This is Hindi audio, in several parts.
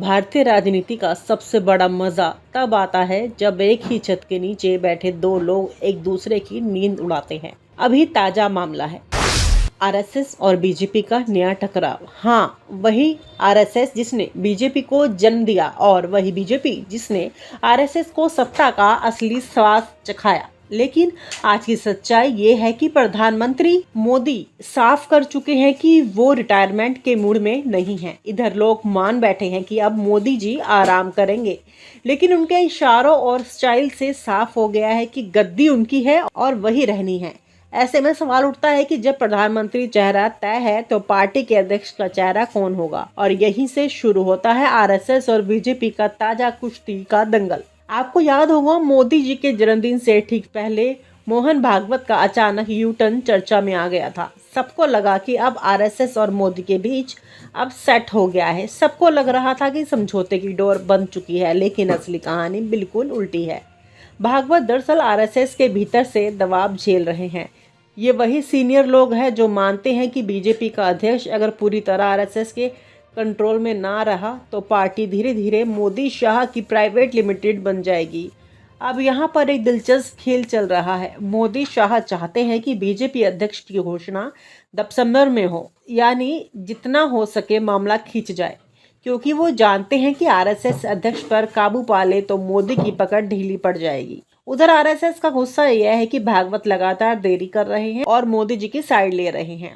भारतीय राजनीति का सबसे बड़ा मजा तब आता है जब एक ही छत के नीचे बैठे दो लोग एक दूसरे की नींद उड़ाते हैं। अभी ताजा मामला है आरएसएस और बीजेपी का नया टकराव। हाँ, वही आरएसएस जिसने बीजेपी को जन्म दिया और वही बीजेपी जिसने आरएसएस को सत्ता का असली स्वाद चखाया। लेकिन आज की सच्चाई ये है कि प्रधानमंत्री मोदी साफ कर चुके हैं कि वो रिटायरमेंट के मूड में नहीं हैं। इधर लोग मान बैठे हैं कि अब मोदी जी आराम करेंगे, लेकिन उनके इशारों और स्टाइल से साफ हो गया है कि गद्दी उनकी है और वही रहनी है। ऐसे में सवाल उठता है कि जब प्रधानमंत्री चेहरा तय है तो पार्टी के अध्यक्ष का चेहरा कौन होगा। और यहीं से शुरू होता है आरएसएस और बीजेपी का ताजा कुश्ती का दंगल। आपको याद होगा, मोदी जी के जन्मदिन से ठीक पहले मोहन भागवत का अचानक यू टर्न चर्चा में आ गया था। सबको लगा कि अब आरएसएस और मोदी के बीच अब सेट हो गया है। सबको लग रहा था कि समझौते की डोर बंद चुकी है, लेकिन असली कहानी बिल्कुल उल्टी है। भागवत दरअसल आरएसएस के भीतर से दबाव झेल रहे हैं। ये वही सीनियर लोग हैं जो मानते हैं कि बीजेपी का अध्यक्ष अगर पूरी तरह आरएसएस के कंट्रोल में ना रहा तो पार्टी धीरे धीरे मोदी शाह की प्राइवेट लिमिटेड बन जाएगी। अब यहाँ पर एक दिलचस्प खेल चल रहा है। मोदी शाह चाहते हैं कि बीजेपी अध्यक्ष की घोषणा दिसंबर में हो, यानी जितना हो सके मामला खींच जाए, क्योंकि वो जानते हैं कि आरएसएस अध्यक्ष पर काबू पा ले तो मोदी की पकड़ ढीली पड़ जाएगी। उधर आरएसएस का गुस्सा यह है कि भागवत लगातार देरी कर रहे हैं और मोदी जी की साइड ले रहे हैं।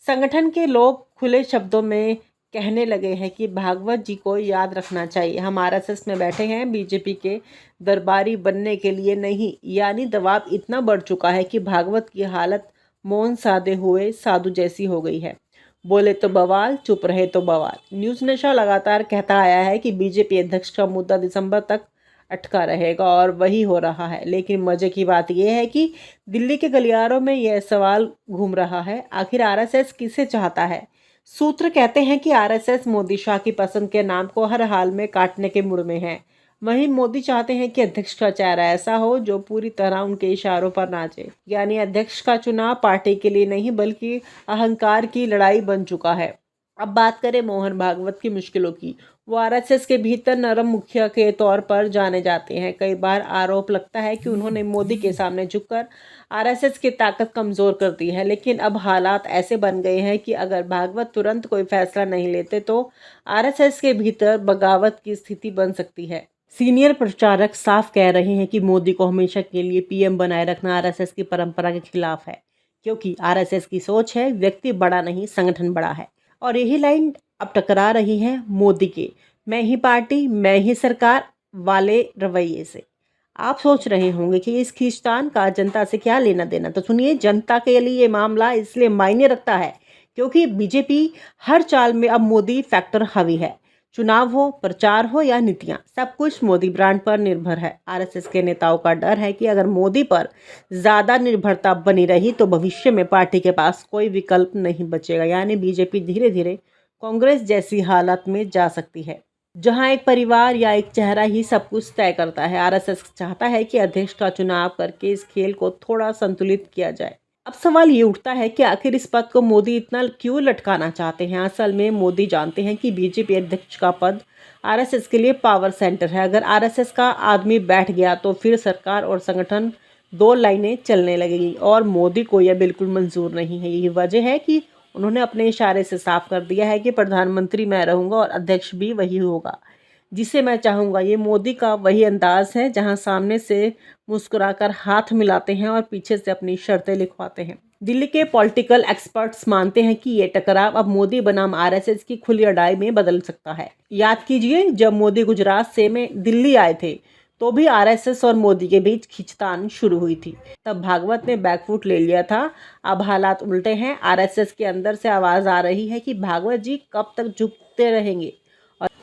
संगठन के लोग खुले शब्दों में कहने लगे हैं कि भागवत जी को याद रखना चाहिए, हम आरएसएस में बैठे हैं बीजेपी के दरबारी बनने के लिए नहीं। यानी दबाव इतना बढ़ चुका है कि भागवत की हालत मौन साधे हुए साधु जैसी हो गई है। बोले तो बवाल, चुप रहे तो बवाल। न्यूज़ नशा लगातार कहता आया है कि बीजेपी अध्यक्ष का मुद्दा दिसंबर तक अटका रहेगा और वही हो रहा है। लेकिन मजे की बात यह है कि दिल्ली के गलियारों में यह सवाल घूम रहा है, आखिर आरएसएस किसे चाहता है। सूत्र कहते हैं कि आरएसएस मोदी शाह की पसंद के नाम को हर हाल में काटने के मूड में है। वहीं मोदी चाहते हैं कि अध्यक्ष का चेहरा ऐसा हो जो पूरी तरह उनके इशारों पर नाचे। यानी अध्यक्ष का चुनाव पार्टी के लिए नहीं बल्कि अहंकार की लड़ाई बन चुका है। अब बात करें मोहन भागवत की मुश्किलों की। वो आरएसएस के भीतर नरम मुखिया के तौर पर जाने जाते हैं। कई बार आरोप लगता है कि उन्होंने मोदी के सामने झुककर आरएसएस की ताकत कमजोर कर दी है। लेकिन अब हालात ऐसे बन गए हैं कि अगर भागवत तुरंत कोई फैसला नहीं लेते तो आरएसएस के भीतर बगावत की स्थिति बन सकती है। सीनियर प्रचारक साफ कह रहे हैं कि मोदी को हमेशा के लिए पीएम बनाए रखना आरएसएस की परंपरा के खिलाफ है, क्योंकि आरएसएस की सोच है व्यक्ति बड़ा नहीं संगठन बड़ा है। और यही लाइन अब टकरा रही है मोदी के मैं ही पार्टी मैं ही सरकार वाले रवैये से। आप सोच रहे होंगे कि इस खींचतान का जनता से क्या लेना देना, तो सुनिए, जनता के लिए ये मामला इसलिए मायने रखता है क्योंकि बीजेपी हर चाल में अब मोदी फैक्टर हावी है। चुनाव हो, प्रचार हो या नीतियां, सब कुछ मोदी ब्रांड पर निर्भर है। आरएसएस के नेताओं का डर है कि अगर मोदी पर ज्यादा निर्भरता बनी रही तो भविष्य में पार्टी के पास कोई विकल्प नहीं बचेगा। यानी बीजेपी धीरे धीरे कांग्रेस जैसी हालत में जा सकती है, जहां एक परिवार या एक चेहरा ही सब कुछ तय करता है। आरएसएस चाहता है कि अध्यक्ष का चुनाव करके इस खेल को थोड़ा संतुलित किया जाए। अब सवाल ये उठता है कि आखिर इस पद को मोदी इतना क्यों लटकाना चाहते हैं। असल में मोदी जानते हैं कि बीजेपी अध्यक्ष का पद आरएसएस के लिए पावर सेंटर है। अगर आरएसएस का आदमी बैठ गया तो फिर सरकार और संगठन दो लाइनें चलने लगेगी और मोदी को यह बिल्कुल मंजूर नहीं है। यही वजह है कि उन्होंने अपने इशारे से साफ कर दिया है कि प्रधानमंत्री मैं रहूंगा और अध्यक्ष भी वही होगा जिसे मैं चाहूँगा। ये मोदी का वही अंदाज है जहां सामने से मुस्कुराकर हाथ मिलाते हैं और पीछे से अपनी शर्तें लिखवाते हैं। दिल्ली के पॉलिटिकल एक्सपर्ट्स मानते हैं कि ये टकराव अब मोदी बनाम आरएसएस की खुली लड़ाई में बदल सकता है। याद कीजिए, जब मोदी गुजरात से में दिल्ली आए थे तो भी आरएसएस और मोदी के बीच खींचतान शुरू हुई थी। तब भागवत ने बैकफुट ले लिया था। अब हालात उल्टे हैं। आरएसएस के अंदर से आवाज़ आ रही है कि भागवत जी कब तक झुकते रहेंगे,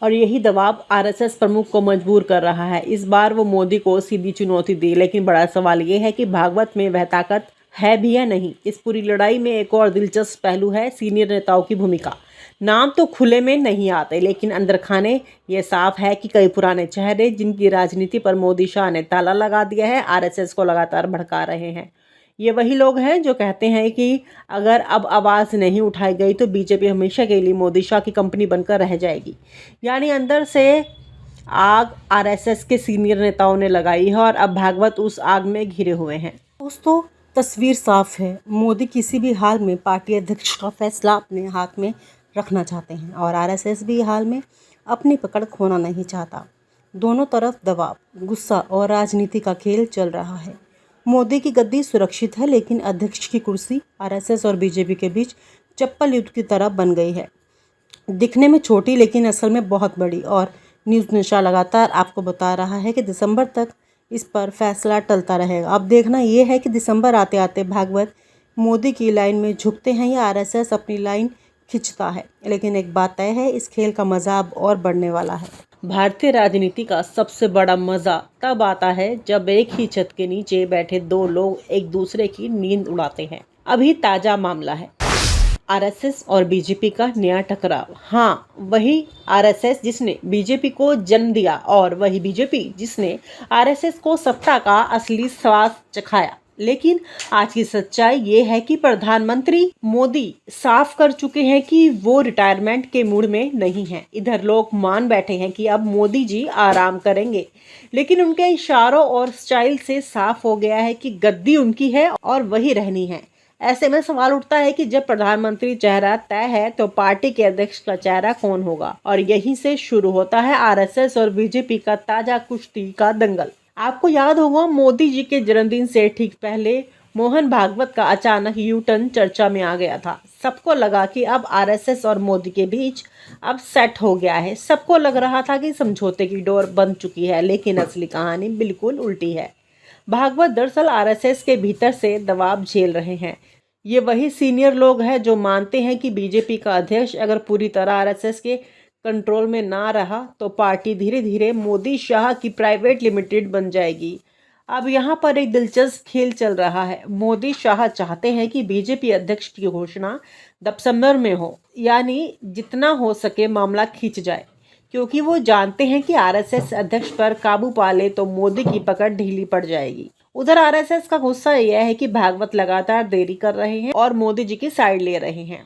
और यही दबाव आरएसएस प्रमुख को मजबूर कर रहा है। इस बार वो मोदी को सीधी चुनौती दी, लेकिन बड़ा सवाल ये है कि भागवत में वह ताकत है भी या नहीं। इस पूरी लड़ाई में एक और दिलचस्प पहलू है सीनियर नेताओं की भूमिका। नाम तो खुले में नहीं आते, लेकिन अंदर खाने ये साफ है कि कई पुराने चेहरे जिनकी राजनीति पर मोदी शाह ने ताला लगा दिया है आरएसएस को लगातार भड़का रहे हैं। ये वही लोग हैं जो कहते हैं कि अगर अब आवाज़ नहीं उठाई गई तो बीजेपी हमेशा के लिए मोदी शाह की कंपनी बनकर रह जाएगी। यानी अंदर से आग आरएसएस के सीनियर नेताओं ने लगाई है और अब भागवत उस आग में घिरे हुए हैं। दोस्तों, तस्वीर साफ है, मोदी किसी भी हाल में पार्टी अध्यक्ष का फैसला अपने हाथ में रखना चाहते हैं और आरएसएस भी हाल में अपनी पकड़ खोना नहीं चाहता। दोनों तरफ दबाव, गुस्सा और राजनीति का खेल चल रहा है। मोदी की गद्दी सुरक्षित है, लेकिन अध्यक्ष की कुर्सी आरएसएस और बीजेपी के बीच चप्पल युद्ध की तरह बन गई है। दिखने में छोटी लेकिन असल में बहुत बड़ी। और न्यूज़ नशा लगातार आपको बता रहा है कि दिसंबर तक इस पर फैसला टलता रहेगा। अब देखना ये है कि दिसंबर आते आते भागवत मोदी की लाइन में झुकते हैं या आरएसएस अपनी लाइन खिंचता है। लेकिन एक बात तय है, इस खेल का मजा अब और बढ़ने वाला है। भारतीय राजनीति का सबसे बड़ा मजा तब आता है जब एक ही छत के नीचे बैठे दो लोग एक दूसरे की नींद उड़ाते हैं। अभी ताजा मामला है आरएसएस और बीजेपी का नया टकराव। हाँ, वही आरएसएस जिसने बीजेपी को जन्म दिया और वही बीजेपी जिसने आरएसएस को सत्ता का असली स्वाद चखाया। लेकिन आज की सच्चाई ये है कि प्रधानमंत्री मोदी साफ कर चुके हैं कि वो रिटायरमेंट के मूड में नहीं हैं। इधर लोग मान बैठे हैं कि अब मोदी जी आराम करेंगे, लेकिन उनके इशारों और स्टाइल से साफ हो गया है कि गद्दी उनकी है और वही रहनी है। ऐसे में सवाल उठता है कि जब प्रधानमंत्री चेहरा तय है तो पार्टी के अध्यक्ष का चेहरा कौन होगा। और यहीं से शुरू होता है आरएसएस और बीजेपी का ताजा कुश्ती का दंगल। आपको याद होगा, मोदी जी के जन्मदिन से ठीक पहले मोहन भागवत का अचानक यू टर्न चर्चा में आ गया था। सबको लगा कि अब आरएसएस और मोदी के बीच अब सेट हो गया है। सबको लग रहा था कि समझौते की डोर बंद चुकी है, लेकिन असली कहानी बिल्कुल उल्टी है। भागवत दरअसल आरएसएस के भीतर से दबाव झेल रहे हैं। ये वही सीनियर लोग हैं जो मानते हैं कि बीजेपी का अध्यक्ष अगर पूरी तरह आरएसएस के कंट्रोल में ना रहा तो पार्टी धीरे धीरे मोदी शाह की प्राइवेट लिमिटेड बन जाएगी। अब यहाँ पर एक दिलचस्प खेल चल रहा है। मोदी शाह चाहते हैं कि बीजेपी अध्यक्ष की घोषणा दिसंबर में हो, यानी जितना हो सके मामला खींच जाए, क्योंकि वो जानते हैं कि आरएसएस अध्यक्ष पर काबू पा ले तो मोदी की पकड़ ढीली पड़ जाएगी। उधर आरएसएस का गुस्सा यह है कि भागवत लगातार देरी कर रहे हैं और मोदी जी की साइड ले रहे हैं।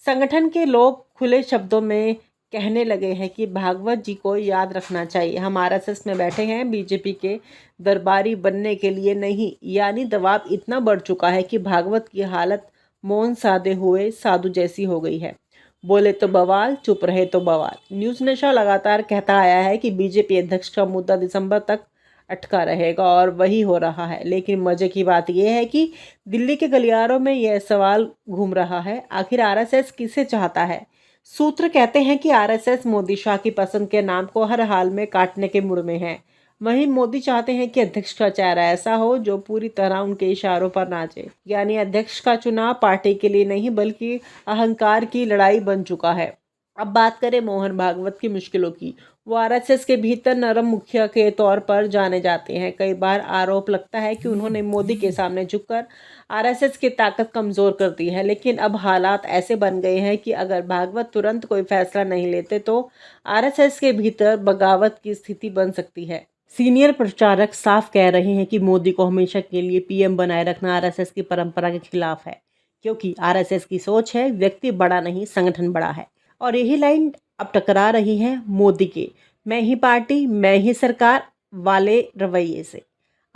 संगठन के लोग खुले शब्दों में कहने लगे हैं कि भागवत जी को याद रखना चाहिए, हम आरएसएस में बैठे हैं बीजेपी के दरबारी बनने के लिए नहीं। यानी दबाव इतना बढ़ चुका है कि भागवत की हालत मौन साधे हुए साधु जैसी हो गई है। बोले तो बवाल, चुप रहे तो बवाल। न्यूज़ नशा लगातार कहता आया है कि बीजेपी अध्यक्ष का मुद्दा दिसंबर तक अटका रहेगा और वही हो रहा है। लेकिन मजे की बात यह है कि दिल्ली के गलियारों में यह सवाल घूम रहा है, आखिर आरएसएस किसे चाहता है। सूत्र कहते हैं कि आरएसएस मोदी शाह की पसंद के नाम को हर हाल में काटने के मूड में है। वहीं मोदी चाहते हैं कि अध्यक्ष का चेहरा ऐसा हो जो पूरी तरह उनके इशारों पर नाचे। यानी अध्यक्ष का चुनाव पार्टी के लिए नहीं बल्कि अहंकार की लड़ाई बन चुका है। अब बात करें मोहन भागवत की मुश्किलों की। वो आरएसएस के भीतर नरम मुखिया के तौर पर जाने जाते हैं। कई बार आरोप लगता है कि उन्होंने मोदी के सामने झुककर आरएसएस की ताकत कमजोर कर दी है। लेकिन अब हालात ऐसे बन गए हैं कि अगर भागवत तुरंत कोई फैसला नहीं लेते तो आरएसएस के भीतर बगावत की स्थिति बन सकती है। सीनियर प्रचारक साफ कह रहे हैं कि मोदी को हमेशा के लिए पीएम बनाए रखना आरएसएस की परंपरा के खिलाफ है, क्योंकि आरएसएस की सोच है व्यक्ति बड़ा नहीं संगठन बड़ा है। और यही लाइन अब टकरा रही है मोदी के मैं ही पार्टी मैं ही सरकार वाले रवैये से।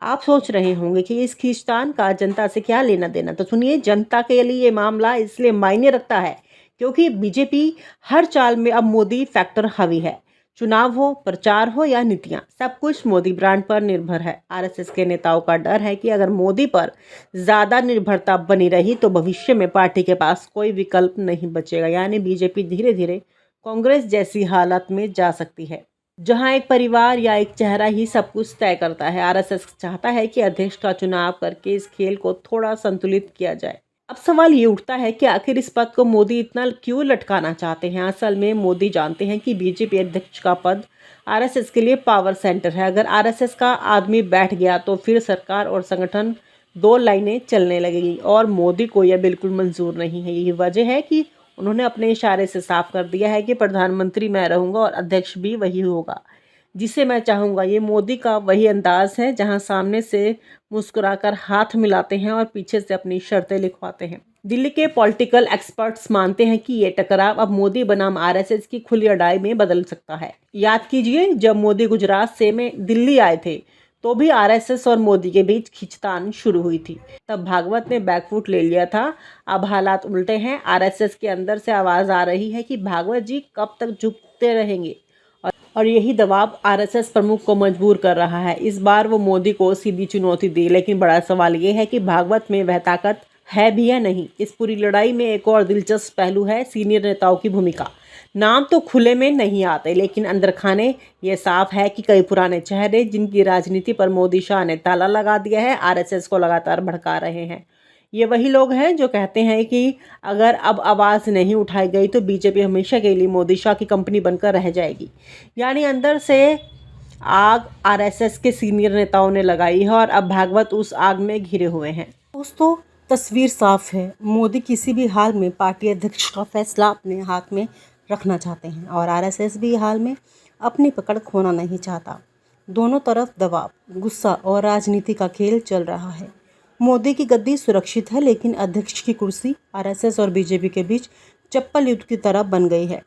आप सोच रहे होंगे कि इस खींचतान का जनता से क्या लेना देना, तो सुनिए, जनता के लिए ये मामला इसलिए मायने रखता है क्योंकि बीजेपी हर चाल में अब मोदी फैक्टर हावी है। चुनाव हो, प्रचार हो या नीतियां, सब कुछ मोदी ब्रांड पर निर्भर है। आरएसएस के नेताओं का डर है कि अगर मोदी पर ज़्यादा निर्भरता बनी रही तो भविष्य में पार्टी के पास कोई विकल्प नहीं बचेगा। यानी बीजेपी धीरे धीरे कांग्रेस जैसी हालत में जा सकती है, जहां एक परिवार या एक चेहरा ही सब कुछ तय करता है। आरएसएस चाहता है कि अध्यक्ष का चुनाव करके इस खेल को थोड़ा संतुलित किया जाए। अब सवाल ये उठता है कि आखिर इस पद को मोदी इतना क्यों लटकाना चाहते हैं। असल में मोदी जानते हैं कि बीजेपी अध्यक्ष का पद आरएसएस के लिए पावर सेंटर है। अगर आरएसएस का आदमी बैठ गया तो फिर सरकार और संगठन दो लाइनें चलने लगेगी और मोदी को यह बिल्कुल मंजूर नहीं है। यही वजह है कि उन्होंने अपने इशारे से साफ कर दिया है कि प्रधानमंत्री मैं रहूंगा और अध्यक्ष भी वही होगा। जिसे मैं चाहूँगा ये मोदी का वही अंदाज है जहां सामने से मुस्कुराकर हाथ मिलाते हैं और पीछे से अपनी शर्तें लिखवाते हैं। दिल्ली के पॉलिटिकल एक्सपर्ट्स मानते हैं कि ये टकराव अब मोदी बनाम आरएसएस की खुली लड़ाई में बदल सकता है। याद कीजिए, जब मोदी गुजरात से में दिल्ली आए थे तो भी आरएसएस और मोदी के बीच खींचतान शुरू हुई थी। तब भागवत ने बैकफुट ले लिया था। अब हालात उल्टे हैं। आरएसएस के अंदर से आवाज आ रही है कि भागवत जी कब तक झुकते रहेंगे, और यही दबाव आरएसएस प्रमुख को मजबूर कर रहा है। इस बार वो मोदी को सीधी चुनौती दी, लेकिन बड़ा सवाल ये है कि भागवत में वह ताकत है भी या नहीं। इस पूरी लड़ाई में एक और दिलचस्प पहलू है सीनियर नेताओं की भूमिका। नाम तो खुले में नहीं आते, लेकिन अंदर खाने ये साफ है कि कई पुराने चेहरे जिनकी राजनीति पर मोदी शाह ने ताला लगा दिया है, आरएसएस को लगातार भड़का रहे हैं। ये वही लोग हैं जो कहते हैं कि अगर अब आवाज़ नहीं उठाई गई तो बीजेपी हमेशा के लिए मोदी शाह की कंपनी बनकर रह जाएगी। यानी अंदर से आग आरएसएस के सीनियर नेताओं ने लगाई है और अब भागवत उस आग में घिरे हुए हैं। दोस्तों, तस्वीर साफ है। मोदी किसी भी हाल में पार्टी अध्यक्ष का फैसला अपने हाथ में रखना चाहते हैं और आरएसएस भी हाल में अपनी पकड़ खोना नहीं चाहता। दोनों तरफ दबाव, गुस्सा और राजनीति का खेल चल रहा है। मोदी की गद्दी सुरक्षित है, लेकिन अध्यक्ष की कुर्सी आरएसएस और बीजेपी के बीच चप्पल युद्ध की तरह बन गई है।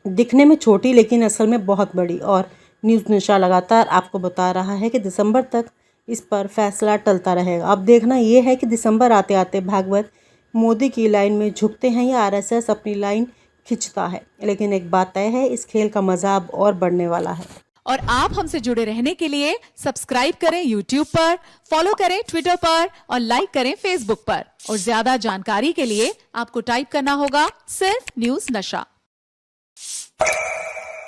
दिखने में छोटी लेकिन असल में बहुत बड़ी। और न्यूज़ नशा लगातार आपको बता रहा है कि दिसंबर तक इस पर फैसला टलता रहेगा। अब देखना यह है कि दिसंबर आते आते भागवत मोदी की लाइन में झुकते हैं या आरएसएस अपनी लाइन खिंचता है। लेकिन एक बात तय है, इस खेल का मजा अब और बढ़ने वाला है। और आप हमसे जुड़े रहने के लिए सब्सक्राइब करें YouTube पर, फॉलो करें Twitter पर और लाइक करें Facebook पर। और ज्यादा जानकारी के लिए आपको टाइप करना होगा सिर्फ न्यूज़ नशा।